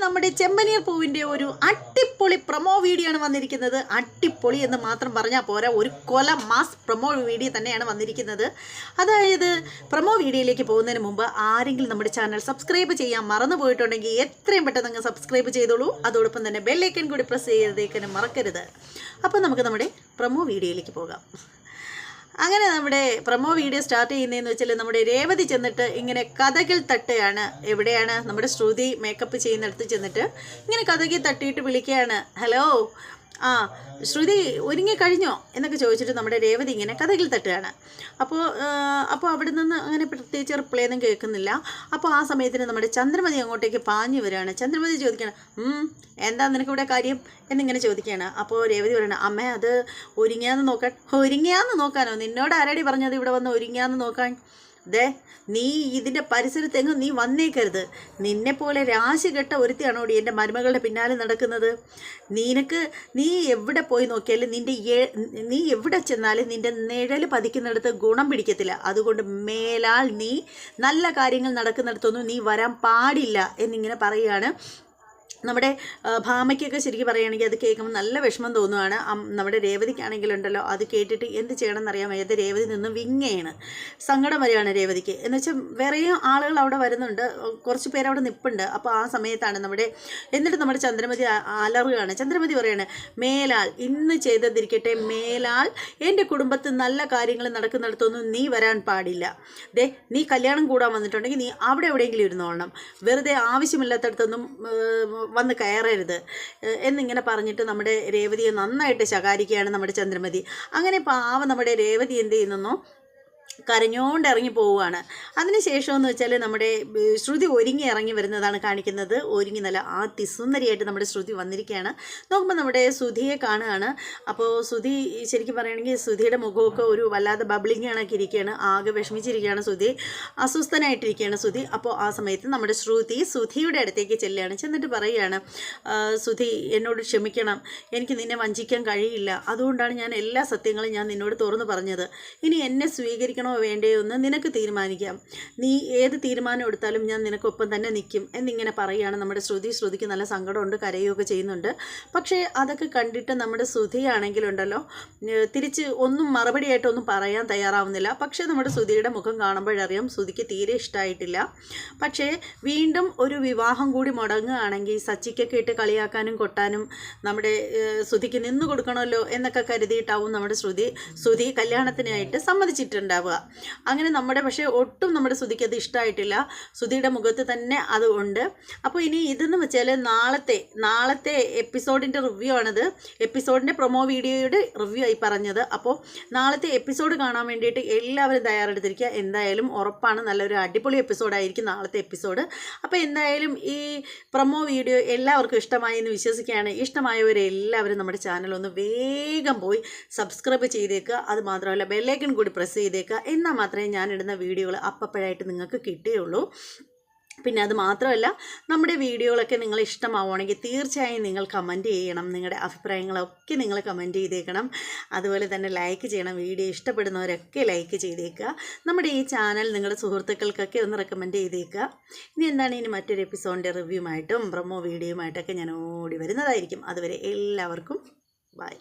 നമ്മുടെ ചെമ്പനീർ പൂവിൻ്റെ ഒരു അട്ടിപ്പൊളി പ്രൊമോ വീഡിയോ ആണ് വന്നിരിക്കുന്നത്. അട്ടിപ്പൊളി എന്ന് മാത്രം പറഞ്ഞാൽ പോരാ, ഒരു കൊല മാസ് പ്രൊമോ വീഡിയോ തന്നെയാണ് വന്നിരിക്കുന്നത്. അതായത് പ്രൊമോ വീഡിയോയിലേക്ക് പോകുന്നതിന് മുമ്പ് ആരെങ്കിലും നമ്മുടെ ചാനൽ സബ്സ്ക്രൈബ് ചെയ്യാൻ മറന്നു പോയിട്ടുണ്ടെങ്കിൽ എത്രയും പെട്ടെന്ന് അങ്ങ് സബ്സ്ക്രൈബ് ചെയ്തോളൂ. അതോടൊപ്പം തന്നെ ബെല്ലൈക്കൻ കൂടി പ്രസ് ചെയ്തേക്കാനും മറക്കരുത്. അപ്പോൾ നമുക്ക് നമ്മുടെ പ്രൊമോ വീഡിയോയിലേക്ക് പോകാം. അങ്ങനെ നമ്മുടെ പ്രൊമോ വീഡിയോ സ്റ്റാർട്ട് ചെയ്യുന്നതെന്ന് വെച്ചാൽ നമ്മുടെ രേവതി ചെന്നിട്ട് ഇങ്ങനെ കഥകിൽ തട്ടുകയാണ്. എവിടെയാണ്? നമ്മുടെ ശ്രുതി മേക്കപ്പ് ചെയ്യുന്നിടത്ത് ചെന്നിട്ട് ഇങ്ങനെ കഥകിൽ തട്ടിയിട്ട് വിളിക്കുകയാണ്. ഹലോ, ശ്രുതി ഒരുങ്ങി കഴിഞ്ഞോ എന്നൊക്കെ ചോദിച്ചിട്ട് നമ്മുടെ രേവതി ഇങ്ങനെ കഥകിൽ തട്ടുകയാണ്. അപ്പോൾ അവിടെ നിന്ന് അങ്ങനെ പ്രത്യേകിച്ച് റിപ്ലൈ ഒന്നും കേൾക്കുന്നില്ല. അപ്പോൾ ആ സമയത്തിന് നമ്മുടെ ചന്ദ്രമതി അങ്ങോട്ടേക്ക് പാഞ്ഞു വരികയാണ്. ചന്ദ്രമതി ചോദിക്കണം, എന്താ നിനക്കിവിടെ കാര്യം എന്നിങ്ങനെ ചോദിക്കുകയാണ്. അപ്പോൾ രേവതി പറയണം, അമ്മ അത് ഒരുങ്ങിയാന്ന് നോക്കാനോ? നിന്നോട് ആരാടി പറഞ്ഞത് ഇവിടെ വന്ന് ഒരുങ്ങിയാന്ന് നോക്കാൻ? നീ ഇതിൻ്റെ പരിസരത്തെങ്ങും നീ വന്നേക്കരുത്. നിന്നെപ്പോലെ രാശി കെട്ട ഒരുത്തിയാണോടി എൻ്റെ മരുമകളുടെ പിന്നാലെ നടക്കുന്നത്. നീ എവിടെ പോയി നോക്കിയാലും നീ എവിടെ ചെന്നാലും നിൻ്റെ നിഴൽ പതിക്കുന്നിടത്ത് ഗുണം പിടിക്കത്തില്ല. അതുകൊണ്ട് മേലാൽ നീ നല്ല കാര്യങ്ങൾ നടക്കുന്നിടത്തൊന്നും നീ വരാൻ പാടില്ല എന്നിങ്ങനെ പറയുകയാണ്. നമ്മുടെ ഭാമയ്ക്കൊക്കെ ശരിക്കും പറയുകയാണെങ്കിൽ അത് കേൾക്കുമ്പോൾ നല്ല വിഷമം തോന്നുകയാണ്. നമ്മുടെ രേവതിക്കാണെങ്കിലുണ്ടല്ലോ അത് കേട്ടിട്ട് എന്ത് ചെയ്യണമെന്ന് അറിയാൻ വയ്യാതെ രേവതി നിന്ന് വിങ്ങയാണ്. സങ്കടം വരികയാണ് രേവതിക്ക്. എന്ന് വെച്ചാൽ വേറെയും ആളുകൾ അവിടെ വരുന്നുണ്ട്, കുറച്ച് പേരവിടെ നിൽപ്പുണ്ട്. അപ്പോൾ ആ സമയത്താണ് എന്നിട്ട് നമ്മുടെ ചന്ദ്രമതി അലറുകയാണ്. ചന്ദ്രമതി പറയാണ്, മേലാൽ ഇന്ന് ചെയ്തതിരിക്കട്ടെ, മേലാൽ എൻ്റെ കുടുംബത്തിൽ നല്ല കാര്യങ്ങൾ നടക്കുന്നിടത്തൊന്നും നീ വരാൻ പാടില്ല. നീ കല്യാണം കൂടാൻ വന്നിട്ടുണ്ടെങ്കിൽ നീ അവിടെ എവിടെയെങ്കിലും ഇരുന്നോളണം. വെറുതെ ആവശ്യമില്ലാത്തടത്തൊന്നും വന്ന് കയറരുത് എന്നിങ്ങനെ പറഞ്ഞിട്ട് നമ്മുടെ രേവതിയെ നന്നായിട്ട് ശകാരിക്കുകയാണ് നമ്മുടെ ചന്ദ്രമതി. അങ്ങനെ പാവം നമ്മുടെ രേവതി എന്ത് ചെയ്യുന്നോ കരഞ്ഞോണ്ട് ഇറങ്ങി പോവുകയാണ്. അതിനുശേഷം എന്ന് വെച്ചാൽ നമ്മുടെ ശ്രുതി ഒരുങ്ങി ഇറങ്ങി വരുന്നതാണ് കാണിക്കുന്നത്. ഒരുങ്ങി നല്ല അതിസുന്ദരിയായിട്ട് നമ്മുടെ ശ്രുതി വന്നിരിക്കുകയാണ്. നോക്കുമ്പോൾ നമ്മുടെ ശ്രുതിയെ കാണുകയാണ്. അപ്പോൾ ശ്രുതി ശരിക്കും പറയുകയാണെങ്കിൽ ശ്രുതിയുടെ മുഖമൊക്കെ ഒരു വല്ലാതെ ബബ്ലിങ് കണക്കി ഇരിക്കുകയാണ്. ആകെ വിഷമിച്ചിരിക്കുകയാണ് ശ്രുതി, അസ്വസ്ഥനായിട്ടിരിക്കുകയാണ് ശ്രുതി. അപ്പോൾ ആ സമയത്ത് നമ്മുടെ ശ്രുതിയുടെ അടുത്തേക്ക് ചെല്ലുകയാണ്. ചെന്നിട്ട് പറയുകയാണ്, ശ്രുതി എന്നോട് ക്ഷമിക്കണം, എനിക്ക് നിന്നെ വഞ്ചിക്കാൻ കഴിയില്ല. അതുകൊണ്ടാണ് ഞാൻ എല്ലാ സത്യങ്ങളും ഞാൻ നിന്നോട് തുറന്നു പറഞ്ഞത്. ഇനി എന്നെ സ്വീകരിക്കണോ വേണ്ടയോ എന്ന് നിനക്ക് തീരുമാനിക്കാം. നീ ഏത് തീരുമാനം എടുത്താലും ഞാൻ നിനക്കൊപ്പം തന്നെ നിൽക്കും എന്നിങ്ങനെ പറയുകയാണ് നമ്മുടെ ശ്രുതിക്ക് നല്ല സങ്കടമുണ്ട്, കരയുകയൊക്കെ ചെയ്യുന്നുണ്ട്. പക്ഷേ അതൊക്കെ കണ്ടിട്ട് നമ്മുടെ ശ്രുതിയാണെങ്കിലുണ്ടല്ലോ തിരിച്ച് ഒന്നും മറുപടിയായിട്ടൊന്നും പറയാൻ തയ്യാറാവുന്നില്ല. പക്ഷേ നമ്മുടെ ശ്രുതിയുടെ മുഖം കാണുമ്പോഴറിയാം ശ്രുതിക്ക് തീരെ ഇഷ്ടമായിട്ടില്ല. പക്ഷേ വീണ്ടും ഒരു വിവാഹം കൂടി മുടങ്ങുകയാണെങ്കിൽ സച്ചിക്കൊക്കെ ഇട്ട് കളിയാക്കാനും കൊട്ടാനും നമ്മുടെ ശ്രുതിക്ക് നിന്നു കൊടുക്കണമല്ലോ എന്നൊക്കെ കരുതിയിട്ടാവും നമ്മുടെ ശ്രുതി കല്യാണത്തിനായിട്ട് സമ്മതിച്ചിട്ടുണ്ടാവുക. അങ്ങനെ പക്ഷേ ഒട്ടും നമ്മുടെ ശ്രുതിക്ക് അത് ഇഷ്ടമായിട്ടില്ല. ശ്രുതിയുടെ മുഖത്ത് തന്നെ അത് ഉണ്ട്. അപ്പോൾ ഇനി ഇതെന്ന് വെച്ചാൽ നാളത്തെ എപ്പിസോഡിൻ്റെ റിവ്യൂ ആണിത്. എപ്പിസോഡിൻ്റെ പ്രൊമോ വീഡിയോയുടെ റിവ്യൂ ആയി പറഞ്ഞത്. അപ്പോൾ നാളത്തെ എപ്പിസോഡ് കാണാൻ വേണ്ടിയിട്ട് എല്ലാവരും തയ്യാറെടുത്തിരിക്കുക. എന്തായാലും ഉറപ്പാണ് നല്ലൊരു അടിപൊളി എപ്പിസോഡായിരിക്കും നാളത്തെ എപ്പിസോഡ്. അപ്പോൾ എന്തായാലും ഈ പ്രൊമോ വീഡിയോ എല്ലാവർക്കും ഇഷ്ടമായി എന്ന് വിശ്വസിക്കുകയാണ്. ഇഷ്ടമായവരെല്ലാവരും നമ്മുടെ ചാനലൊന്ന് വേഗം പോയി സബ്സ്ക്രൈബ് ചെയ്തേക്കുക. അത് മാത്രമല്ല ബെല്ലൈക്കൺ കൂടി പ്രസ് ചെയ്തേക്കുക. എന്നാൽ മാത്രമേ ഞാനിടുന്ന വീഡിയോകൾ അപ്പോഴായിട്ട് നിങ്ങൾക്ക് കിട്ടുകയുള്ളൂ. പിന്നെ അത് മാത്രമല്ല, നമ്മുടെ വീഡിയോകളൊക്കെ നിങ്ങൾ ഇഷ്ടമാവുകയാണെങ്കിൽ തീർച്ചയായും നിങ്ങൾ കമൻറ്റ് ചെയ്യണം. നിങ്ങളുടെ അഭിപ്രായങ്ങളൊക്കെ നിങ്ങൾ കമൻറ്റ് ചെയ്തേക്കണം. അതുപോലെ തന്നെ ലൈക്ക് ചെയ്യണം. വീഡിയോ ഇഷ്ടപ്പെടുന്നവരൊക്കെ ലൈക്ക് ചെയ്തേക്കുക. നമ്മുടെ ഈ ചാനൽ നിങ്ങളുടെ സുഹൃത്തുക്കൾക്കൊക്കെ ഒന്ന് റെക്കമെൻഡ് ചെയ്തേക്കുക. ഇനി മറ്റൊരു എപ്പിസോഡിൻ്റെ റിവ്യൂമായിട്ടും പ്രൊമോ വീഡിയോയുമായിട്ടൊക്കെ ഞാൻ ഓടി വരുന്നതായിരിക്കും. അതുവരെ എല്ലാവർക്കും ബൈ.